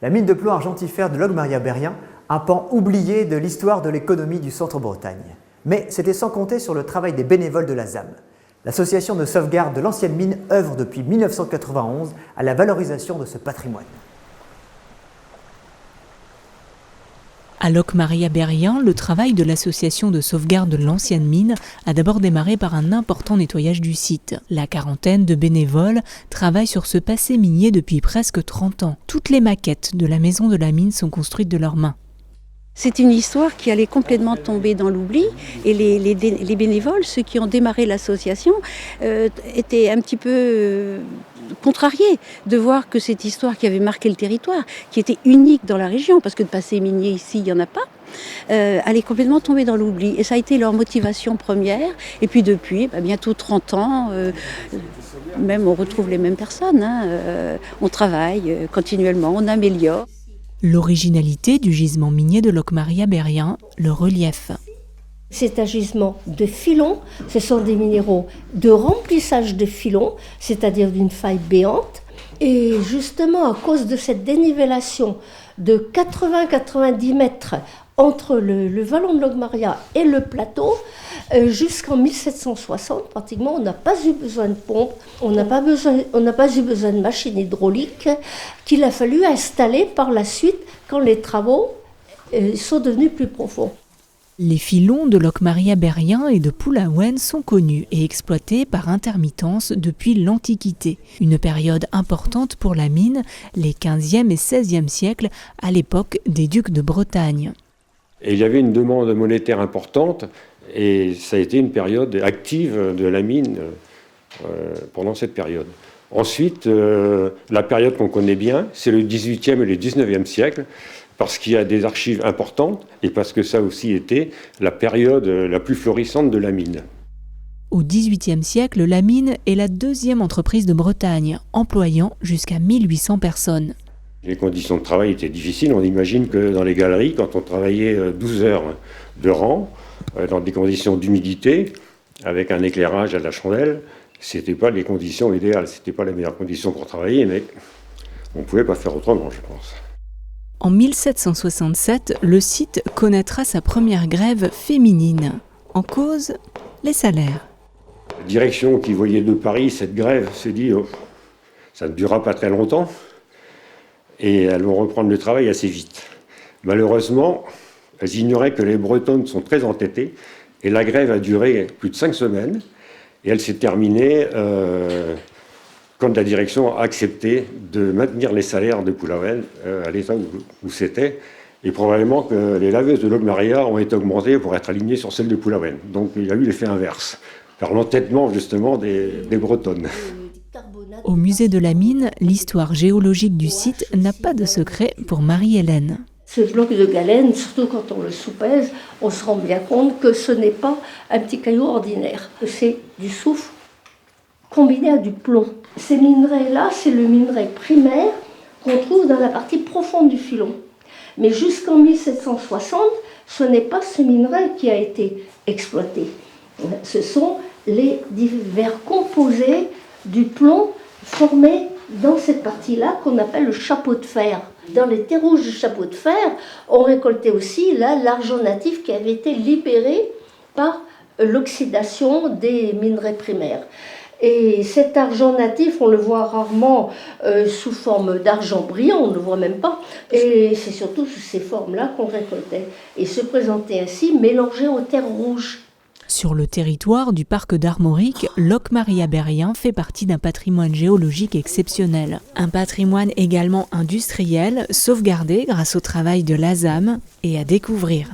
La mine de plomb argentifère de Logmaria-Berrien, un pan oublié de l'histoire de l'économie du centre-Bretagne. Mais c'était sans compter sur le travail des bénévoles de la ZAM. L'association de sauvegarde de l'ancienne mine œuvre depuis 1991 à la valorisation de ce patrimoine. À Logmaria-Berrien, le travail de l'association de sauvegarde de l'ancienne mine a d'abord démarré par un important nettoyage du site. La quarantaine de bénévoles travaillent sur ce passé minier depuis presque 30 ans. Toutes les maquettes de la maison de la mine sont construites de leurs mains. C'est une histoire qui allait complètement tomber dans l'oubli et les bénévoles, ceux qui ont démarré l'association, étaient un petit peu contrariés de voir que cette histoire qui avait marqué le territoire, qui était unique dans la région, parce que de passé minier ici, il n'y en a pas, allait complètement tomber dans l'oubli. Et ça a été leur motivation première. Et puis depuis, bientôt 30 ans, même on retrouve les mêmes personnes. On travaille continuellement, on améliore. L'originalité du gisement minier de Logmaria-Berrien, le relief. C'est un gisement de filons, ce sont des minéraux de remplissage de filons, c'est-à-dire d'une faille béante. Et justement, à cause de cette dénivellation de 80-90 mètres entre le vallon de Logmaria et le plateau, jusqu'en 1760, pratiquement, on n'a pas eu besoin de pompe, on n'a pas eu besoin de machines hydrauliques, qu'il a fallu installer par la suite quand les travaux sont devenus plus profonds. Les filons de Logmaria-Berrien et de Pulawen sont connus et exploités par intermittence depuis l'Antiquité. Une période importante pour la mine, les 15e et 16e siècles, à l'époque des ducs de Bretagne. Et il y avait une demande monétaire importante et ça a été une période active de la mine pendant cette période. Ensuite, la période qu'on connaît bien, c'est le 18e et le 19e siècle, parce qu'il y a des archives importantes et parce que ça aussi était la période la plus florissante de la mine. Au XVIIIe siècle, la mine est la deuxième entreprise de Bretagne, employant jusqu'à 1800 personnes. Les conditions de travail étaient difficiles. On imagine que dans les galeries, quand on travaillait 12 heures de rang, dans des conditions d'humidité, avec un éclairage à la chandelle, ce n'étaient pas les conditions idéales, ce n'étaient pas les meilleures conditions pour travailler, mais on ne pouvait pas faire autrement, je pense. En 1767, le site connaîtra sa première grève féminine. En cause, les salaires. La direction qui voyait de Paris cette grève s'est dit ça ne durera pas très longtemps et elles vont reprendre le travail assez vite. Malheureusement, elles ignoraient que les Bretonnes sont très entêtées et la grève a duré plus de 5 semaines et elle s'est terminée quand la direction a accepté de maintenir les salaires de Pulawen à l'état où c'était. Et probablement que les laveuses de Logmaria ont été augmentées pour être alignées sur celles de Pulawen. Donc il y a eu l'effet inverse, par l'entêtement justement des Bretonnes. Au musée de la mine, l'histoire géologique du site n'a pas de secret pour Marie-Hélène. Ce bloc de galène, surtout quand on le soupèse, on se rend bien compte que ce n'est pas un petit caillou ordinaire. C'est du soufre combiné à du plomb. Ces minerais-là, c'est le minerai primaire qu'on trouve dans la partie profonde du filon. Mais jusqu'en 1760, ce n'est pas ce minerai qui a été exploité. Ce sont les divers composés du plomb formés dans cette partie-là qu'on appelle le chapeau de fer. Dans les terres rouges du chapeau de fer, on récoltait aussi l'argent natif qui avait été libéré par l'oxydation des minerais primaires. Et cet argent natif, on le voit rarement sous forme d'argent brillant, on ne le voit même pas. Et c'est surtout sous ces formes-là qu'on récoltait. Et se présentait ainsi mélangé aux terres rouges. Sur le territoire du parc d'Armorique, Logmaria-Berrien fait partie d'un patrimoine géologique exceptionnel. Un patrimoine également industriel, sauvegardé grâce au travail de la ZAM et à découvrir.